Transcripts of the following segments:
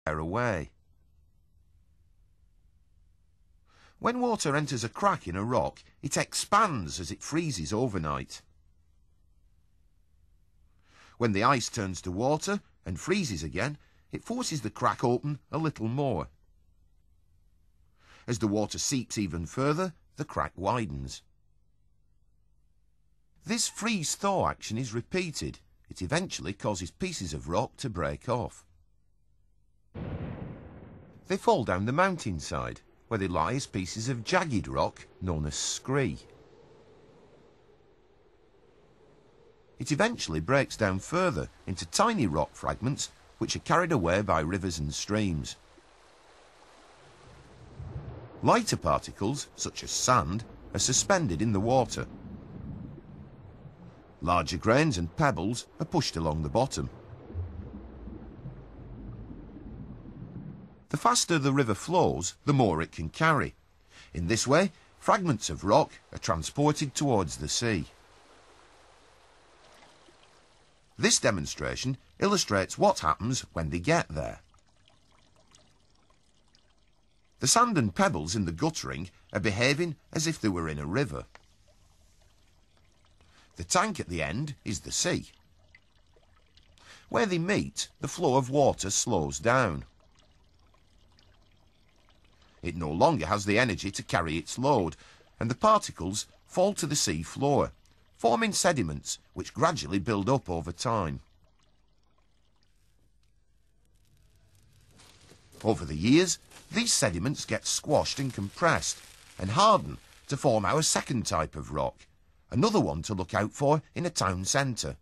away. When water enters a crack in a rock, it expands as it freezes overnight. When the ice turns to water and freezes again, it forces the crack open a little more. As the water seeps even further, the crack widens. This freeze-thaw action is repeated. It eventually causes pieces of rock to break off. They fall down the mountainside, where they lie as pieces of jagged rock known as scree. It eventually breaks down further into tiny rock fragments which are carried away by rivers and streams. Lighter particles, such as sand, are suspended in the water. Larger grains and pebbles are pushed along the bottom. The faster the river flows, the more it can carry. In this way, fragments of rock are transported towards the sea. This demonstration illustrates what happens when they get there. The sand and pebbles in the guttering are behaving as if they were in a river. The tank at the end is the sea. Where they meet, the flow of water slows down. It no longer has the energy to carry its load, and the particles fall to the sea floor, forming sediments which gradually build up over time. Over the years, these sediments get squashed and compressed and harden to form our second type of rock, another one to look out for in a town centre.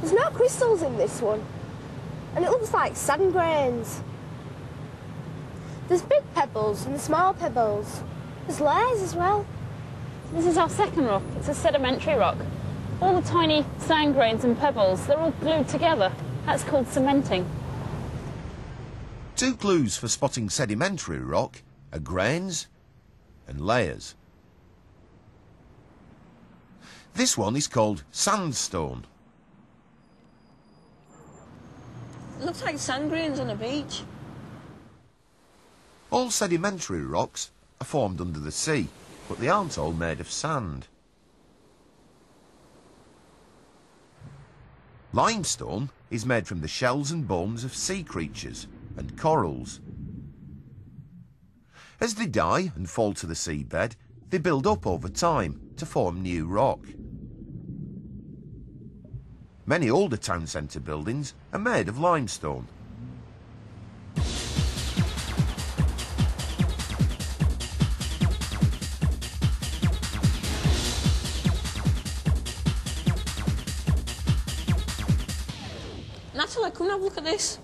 There's no crystals in this one, and it looks like sand grains. There's big pebbles and small pebbles. There's layers as well. This is our second rock. It's a sedimentary rock. All the tiny sand grains and pebbles, they're all glued together. That's called cementing. Two clues for spotting sedimentary rock are grains and layers. This one is called sandstone. It looks like sand grains on a beach. All sedimentary rocks are formed under the sea, but they aren't all made of sand. Limestone is made from the shells and bones of sea creatures and corals. As they die and fall to the seabed, they build up over time to form new rock. Many older town centre buildings are made of limestone. Natalie, come and have a look at this.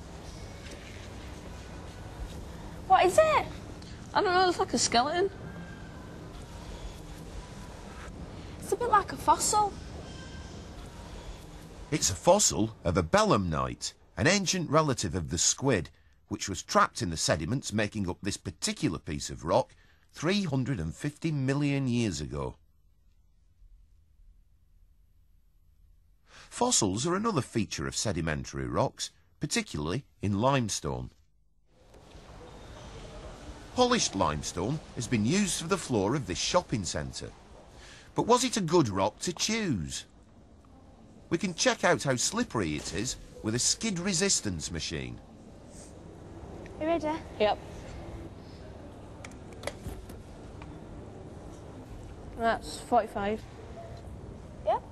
What is it? I don't know, it's like a skeleton. It's a bit like a fossil. It's a fossil of a belemnite, an ancient relative of the squid, which was trapped in the sediments making up this particular piece of rock 350 million years ago. Fossils are another feature of sedimentary rocks, particularly in limestone. Polished limestone has been used for the floor of this shopping centre. But was it a good rock to choose? We can check out how slippery it is with a skid resistance machine. You ready? Yep. That's 45. Yep.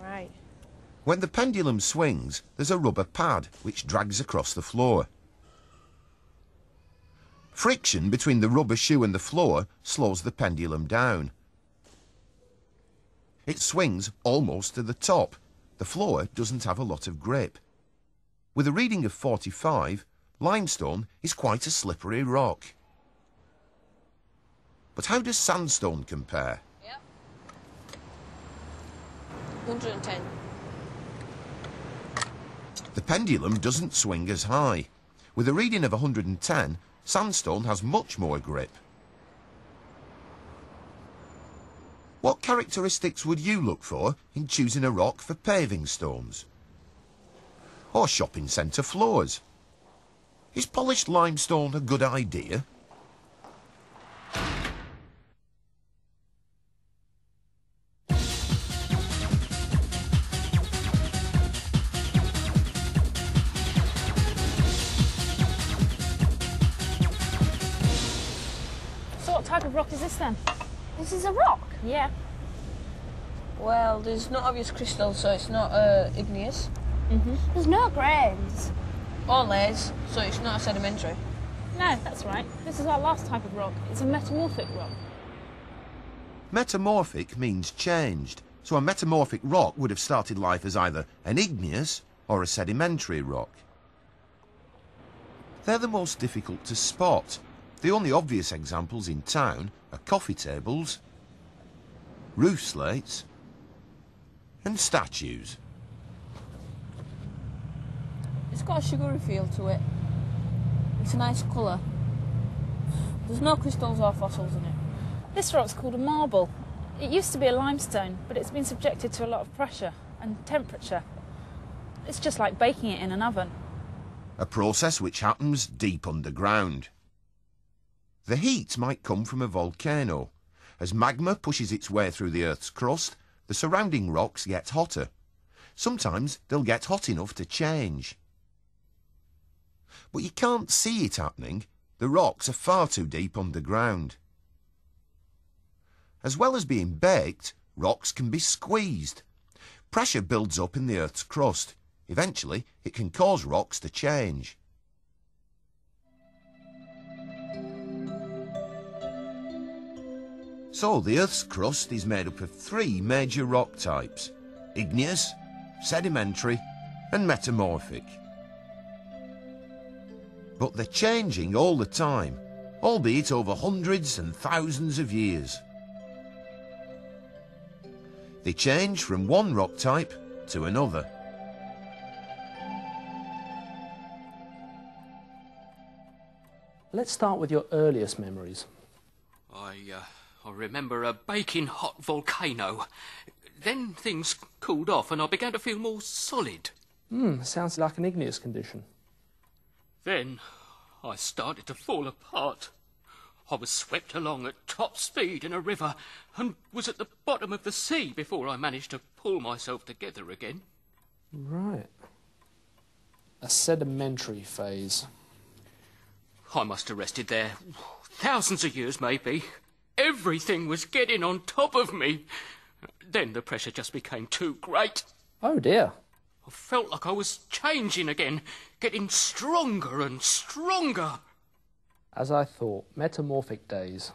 Right. When the pendulum swings, there's a rubber pad which drags across the floor. Friction between the rubber shoe and the floor slows the pendulum down. It swings almost to the top. The floor doesn't have a lot of grip. With a reading of 45, limestone is quite a slippery rock. But how does sandstone compare? Yep. 110. The pendulum doesn't swing as high. With a reading of 110, sandstone has much more grip. What characteristics would you look for in choosing a rock for paving stones? Or shopping centre floors? Is polished limestone a good idea? So what type of rock is this then? This is a rock. Yeah. Well, there's not obvious crystals, so it's not igneous. There's no grains. Or layers, so it's not sedimentary. No, that's right. This is our last type of rock. It's a metamorphic rock. Metamorphic means changed, so a metamorphic rock would have started life as either an igneous or a sedimentary rock. They're the most difficult to spot. The only obvious examples in town are coffee tables, roof slates, and statues. It's got a sugary feel to it. It's a nice colour. There's no crystals or fossils in it. This rock's called a marble. It used to be a limestone, but it's been subjected to a lot of pressure and temperature. It's just like baking it in an oven. A process which happens deep underground. The heat might come from a volcano. As magma pushes its way through the Earth's crust, the surrounding rocks get hotter. Sometimes they'll get hot enough to change. But you can't see it happening. The rocks are far too deep underground. As well as being baked, rocks can be squeezed. Pressure builds up in the Earth's crust. Eventually, it can cause rocks to change. So, the Earth's crust is made up of three major rock types: igneous, sedimentary, and metamorphic. But they're changing all the time, albeit over hundreds and thousands of years. They change from one rock type to another. Let's start with your earliest memories. I remember a baking hot volcano. Then things cooled off and I began to feel more solid. Sounds like an igneous condition. Then I started to fall apart. I was swept along at top speed in a river and was at the bottom of the sea before I managed to pull myself together again. Right. A sedimentary phase. I must have rested there thousands of years, maybe. Everything was getting on top of me. Then the pressure just became too great. Oh dear. I felt like I was changing again, getting stronger and stronger. As I thought, metamorphic days.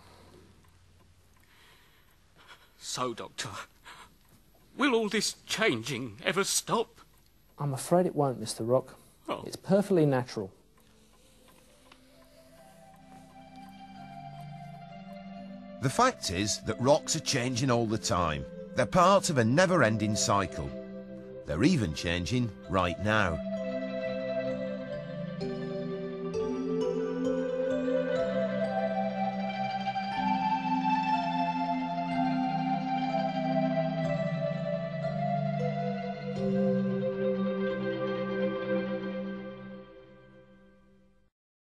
So, Doctor, will all this changing ever stop? I'm afraid it won't, Mr. Rock. Oh. It's perfectly natural. The fact is that rocks are changing all the time. They're part of a never-ending cycle. They're even changing right now.